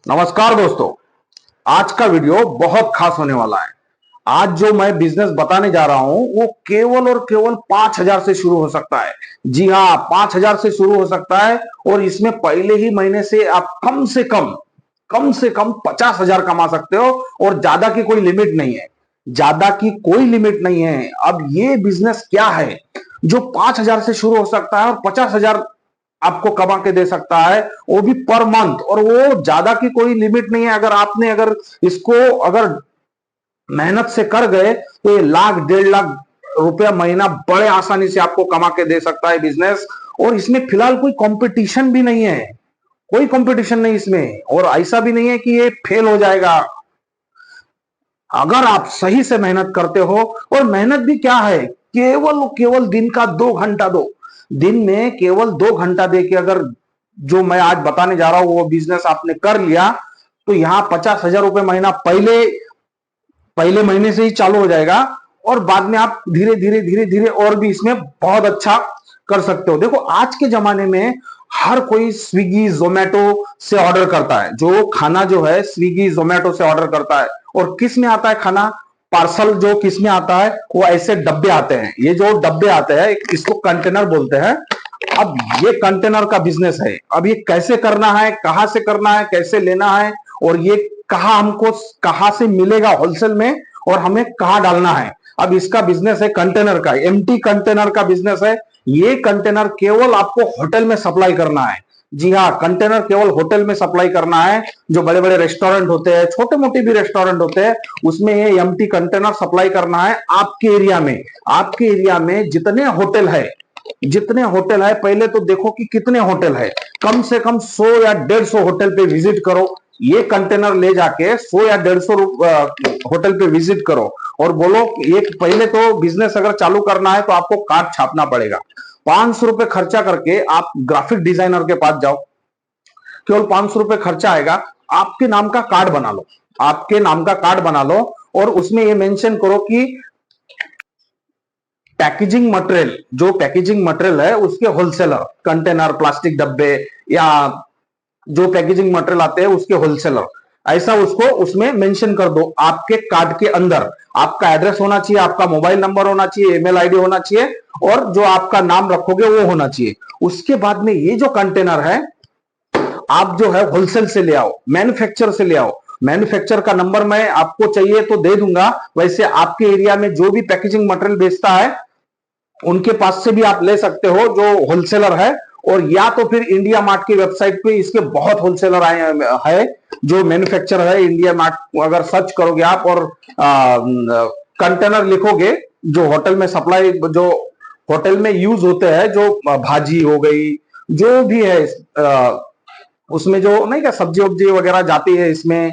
नमस्कार दोस्तों। आज का वीडियो बहुत खास होने वाला है। आज जो मैं बिजनेस बताने जा रहा हूं वो केवल और केवल 5,000 से शुरू हो सकता है। जी हाँ, 5,000 से शुरू हो सकता है और इसमें पहले ही महीने से आप कम से कम 50,000 कमा सकते हो और ज्यादा की कोई लिमिट नहीं है। ज्यादा की कोई लिमिट नहीं है। अब ये बिजनेस क्या है जो 5,000 से शुरू हो सकता है और 50,000 आपको कमा के दे सकता है, वो भी पर मंथ। और वो ज्यादा की कोई लिमिट नहीं है। अगर इसको अगर मेहनत से कर गए तो ये लाख 1.5 लाख रुपया महीना बड़े आसानी से आपको कमा के दे सकता है बिजनेस। और इसमें फिलहाल कोई कंपटीशन भी नहीं है, कोई कंपटीशन नहीं इसमें। और ऐसा भी नहीं है कि ये फेल हो जाएगा अगर आप सही से मेहनत करते हो। और मेहनत भी क्या है, केवल केवल दिन का 2 घंटा दो। दिन में केवल 2 घंटा दे के अगर जो मैं आज बताने जा रहा हूं वो बिजनेस आपने कर लिया तो यहां 50,000 रुपए महीना पहले पहले महीने से ही चालू हो जाएगा। और बाद में आप धीरे धीरे धीरे धीरे और भी इसमें बहुत अच्छा कर सकते हो। देखो, आज के जमाने में हर कोई स्विगी जोमेटो से ऑर्डर करता है। जो खाना जो है स्विगी जोमेटो से ऑर्डर करता है। और किस में आता है खाना, पार्सल जो किस में आता है, वो ऐसे डब्बे आते हैं। ये जो डब्बे आते हैं इसको कंटेनर बोलते हैं। अब ये कंटेनर का बिजनेस है। अब ये कैसे करना है, कहां से करना है, कैसे लेना है, और ये कहां से मिलेगा होलसेल में, और हमें कहां डालना है। अब इसका बिजनेस है कंटेनर का, एम्प्टी कंटेनर का बिजनेस है। ये कंटेनर केवल आपको होटल में सप्लाई करना है। जी हाँ, कंटेनर केवल होटल में सप्लाई करना है। जो बड़े बड़े रेस्टोरेंट होते हैं, छोटे मोटे भी रेस्टोरेंट होते हैं, उसमें ये एम्प्टी कंटेनर सप्लाई करना है आपके एरिया में। आपके एरिया में जितने होटल है पहले तो देखो कि कितने होटल है। कम से कम 100 या 150 होटल पे विजिट करो। ये कंटेनर ले जाके 100 या 150 होटल पे विजिट करो और बोलो ये पहले तो बिजनेस अगर चालू करना है तो आपको कार्ड छापना पड़ेगा। 500 रुपए खर्चा करके आप ग्राफिक डिजाइनर के पास जाओ। केवल 500 रुपए खर्चा आएगा। आपके नाम का कार्ड बना लो। आपके नाम का कार्ड बना लो और उसमें ये मेंशन करो कि पैकेजिंग मटेरियल है उसके होलसेलर, कंटेनर, प्लास्टिक डब्बे या जो पैकेजिंग मटेरियल आते हैं उसके होलसेलर। ऐसा उसको उसमें मेंशन कर दो। आपके कार्ड के अंदर आपका एड्रेस होना चाहिए, आपका मोबाइल नंबर होना चाहिए, ईमेल आईडी होना चाहिए, और जो आपका नाम रखोगे वो होना चाहिए। उसके बाद में ये जो कंटेनर है आप जो है होलसेल से ले आओ, मैन्युफैक्चर से ले आओ। मैन्युफैक्चर का नंबर मैं आपको चाहिए तो दे दूंगा। वैसे आपके एरिया में जो भी पैकेजिंग मटेरियल बेचता है उनके पास से भी आप ले सकते हो जो होलसेलर है। और या तो फिर इंडिया मार्ट की वेबसाइट पे इसके बहुत होलसेलर आए है जो मैन्युफैक्चर है। इंडिया मार्ट अगर सर्च करोगे आप और कंटेनर लिखोगे, जो होटल में सप्लाई, जो होटल में यूज होते हैं, जो भाजी हो गई, जो भी है उसमें जो नहीं क्या सब्जी वब्जी वगैरह जाती है इसमें,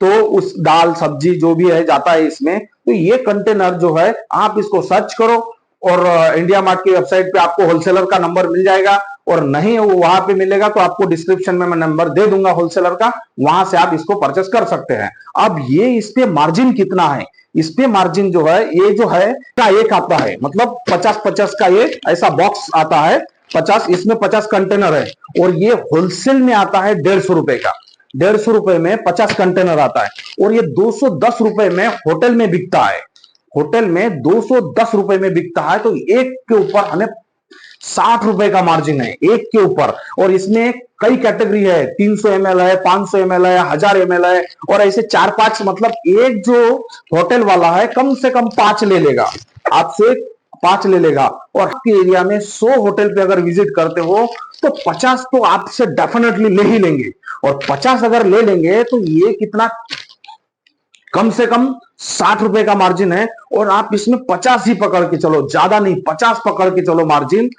तो उस दाल सब्जी जो भी है जाता है इसमें। तो ये कंटेनर जो है आप इसको सर्च करो और इंडिया मार्ट की वेबसाइट पे आपको होलसेलर का नंबर मिल जाएगा। और नहीं वो वहां पे मिलेगा तो आपको डिस्क्रिप्शन में मैं नंबर दे दूंगा होलसेलर का, वहां से आप इसको परचेस कर सकते हैं। अब ये इस पे मार्जिन कितना है, इस पे मार्जिन जो है ये जो है का एक आता है, मतलब 50-50 का ये ऐसा बॉक्स आता है। 50, इसमें 50 कंटेनर है और ये होलसेल में आता है 150 रुपए का। 150 रुपए में 50 कंटेनर आता है और ये 210 रुपए में होटल में बिकता है। होटल में 210 रुपए में बिकता है तो एक के ऊपर हमें 60 रुपए का मार्जिन है, एक के ऊपर। और इसमें कई कैटेगरी है, 300 ml है, 500 ml है, 1000 ml है, और ऐसे 4-5, मतलब एक जो होटल वाला है कम से कम 5 ले लेगा आपसे, 5 ले लेगा। और आपके एरिया में 100 होटल पे अगर विजिट करते हो तो 50 तो आपसे डेफिनेटली ले ही लेंगे। और 50 अगर ले लेंगे तो ये कितना, कम से कम 60 रुपए का मार्जिन है। और आप इसमें 50 ही पकड़ के चलो, ज्यादा नहीं, 50 पकड़ के चलो मार्जिन।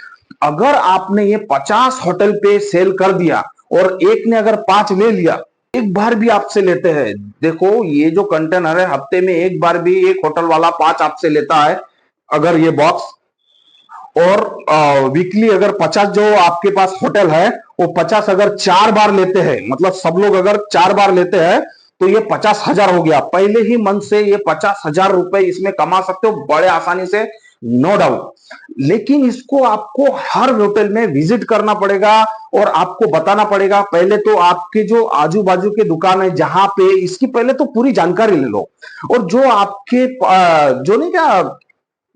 अगर आपने ये 50 होटल पे सेल कर दिया और एक ने अगर 5 ले लिया, एक बार भी आपसे लेते हैं, देखो ये जो कंटेनर है हफ्ते में एक बार भी एक होटल वाला 5 आपसे लेता है अगर ये बॉक्स। और वीकली अगर 50 जो आपके पास होटल है वो 50 अगर 4 बार लेते हैं, मतलब सब लोग अगर 4 बार लेते हैं तो ये 50,000 हो गया। पहले ही मंथ से ये 50,000 रुपए इसमें कमा सकते हो बड़े आसानी से। No doubt. लेकिन इसको आपको हर होटल में विजिट करना पड़ेगा और आपको बताना पड़ेगा। पहले तो आपके जो आजू बाजू के दुकान है जहां पे, इसकी पहले तो पूरी जानकारी ले लो। और जो आपके जो नहीं क्या,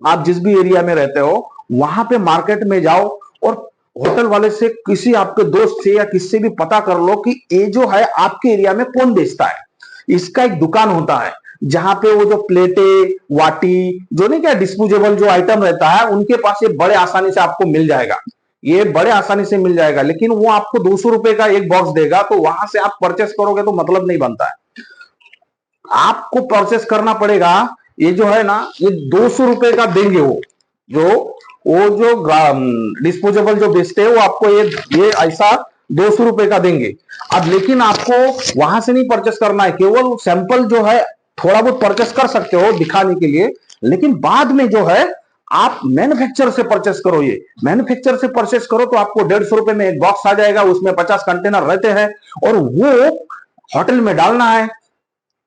आप जिस भी एरिया में रहते हो वहां पे मार्केट में जाओ और होटल वाले से, किसी आपके दोस्त से या किसी से भी पता कर लो कि ये जो है आपके एरिया में कौन बेचता है। इसका एक दुकान होता है जहां पे वो जो प्लेटे, वाटी, जो नहीं क्या डिस्पोजेबल जो आइटम रहता है, उनके पास ये बड़े आसानी से आपको मिल जाएगा। ये बड़े आसानी से मिल जाएगा, लेकिन वो आपको 200 रुपए का एक बॉक्स देगा, तो वहां से आप परचेस करोगे तो मतलब नहीं बनता है। आपको परचेस करना पड़ेगा। ये जो है ना, ये 200 रुपए का देंगे वो जो डिस्पोजेबल जो बेचते हैं वो आपको ये ऐसा 200 रुपए का देंगे। अब लेकिन आपको वहां से नहीं परचेस करना है, केवल सैंपल जो है थोड़ा बहुत परचेस कर सकते हो दिखाने के लिए, लेकिन बाद में जो है आप मैन्युफैक्चर से परचेस करो। ये मैन्युफैक्चर से परचेस करो तो आपको 150 रुपए में एक बॉक्स आ जाएगा, उसमें 50 कंटेनर रहते हैं और वो होटल में डालना है।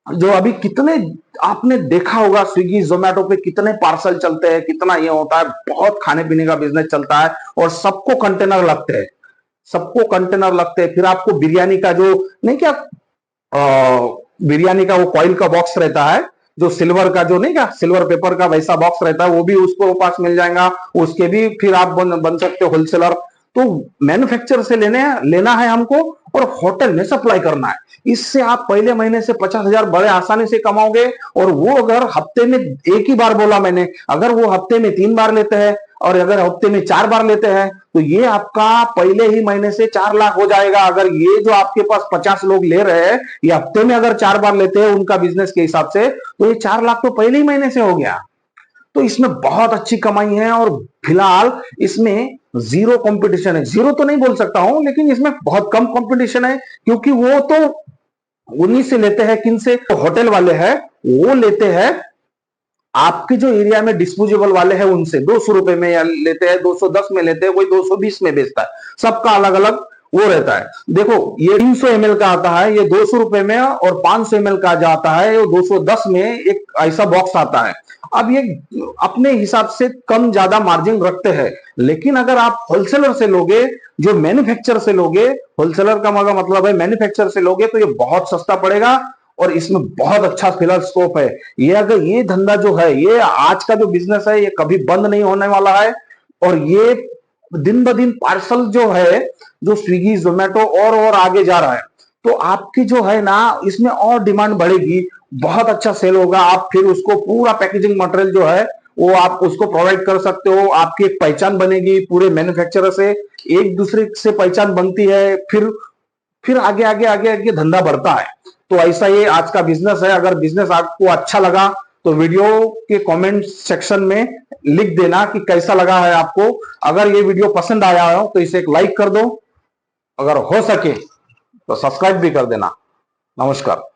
जो अभी कितने आपने देखा होगा, स्विगी जोमेटो पे कितने पार्सल चलते हैं, कितना ये होता है, बहुत खाने पीने का बिजनेस चलता है और सबको कंटेनर लगते हैं, सबको कंटेनर लगते हैं। फिर आपको बिरयानी का जो नहीं क्या, बिरयानी का वो कॉइल का बॉक्स रहता है, जो सिल्वर का जो नहीं क्या, सिल्वर पेपर का वैसा बॉक्स रहता है, वो भी उसको पास मिल जाएगा। उसके भी फिर आप बन सकते हो होलसेलर। तो मैन्युफैक्चर से लेना है हमको और होटल में सप्लाई करना है। इससे आप पहले महीने से 50,000 बड़े आसानी से कमाओगे। और वो अगर हफ्ते में, एक ही बार बोला मैंने, अगर वो हफ्ते में 3 बार लेते हैं और अगर हफ्ते में 4 बार लेते हैं तो ये आपका पहले ही महीने से 4 लाख हो जाएगा। अगर ये जो आपके पास 50 लोग ले रहे हैं, ये हफ्ते में अगर 4 बार लेते हैं उनका बिजनेस के हिसाब से, तो ये 4 लाख तो पहले ही महीने से हो गया। तो इसमें बहुत अच्छी कमाई है और फिलहाल इसमें जीरो कंपटीशन है। जीरो तो नहीं बोल सकता हूं, लेकिन इसमें बहुत कम कंपटीशन है, क्योंकि वो तो उन्हीं से लेते हैं, किन से, होटल वाले हैं वो लेते हैं आपके जो एरिया में डिस्पोजेबल वाले हैं उनसे। 200 रुपए में या लेते हैं, 210 में लेते हैं, कोई 220 में बेचता है। सबका अलग अलग वो रहता है। देखो ये 300 ml का आता है, ये 200 रुपए में, और 500 ml का जो आता है वो 210 में एक ऐसा बॉक्स आता है। अब ये अपने हिसाब से कम ज्यादा मार्जिन रखते हैं, लेकिन अगर आप होलसेलर से लोगे, जो मैन्युफैक्चर से लोगे, होलसेलर का मतलब है मैन्युफैक्चर से लोगे, तो ये बहुत सस्ता पड़ेगा और इसमें बहुत अच्छा फिलहाल स्कोप है। ये अगर ये धंधा जो है, ये आज का जो बिजनेस है, ये कभी बंद नहीं होने वाला है। और ये दिन ब दिन पार्सल जो है, जो स्विगी जोमेटो और आगे जा रहा है, तो आपकी जो है ना, इसमें और डिमांड बढ़ेगी, बहुत अच्छा सेल होगा। आप फिर उसको पूरा पैकेजिंग मटेरियल जो है वो आप उसको प्रोवाइड कर सकते हो। आपकी एक पहचान बनेगी, पूरे मैन्युफैक्चरर से एक दूसरे से पहचान बनती है, फिर आगे आगे आगे आगे धंधा बढ़ता है। तो ऐसा ये आज का बिजनेस है। अगर बिजनेस आपको अच्छा लगा तो वीडियो के कमेंट सेक्शन में लिख देना कि कैसा लगा है आपको। अगर ये वीडियो पसंद आया हो तो इसे एक लाइक कर दो, अगर हो सके तो सब्सक्राइब भी कर देना। नमस्कार।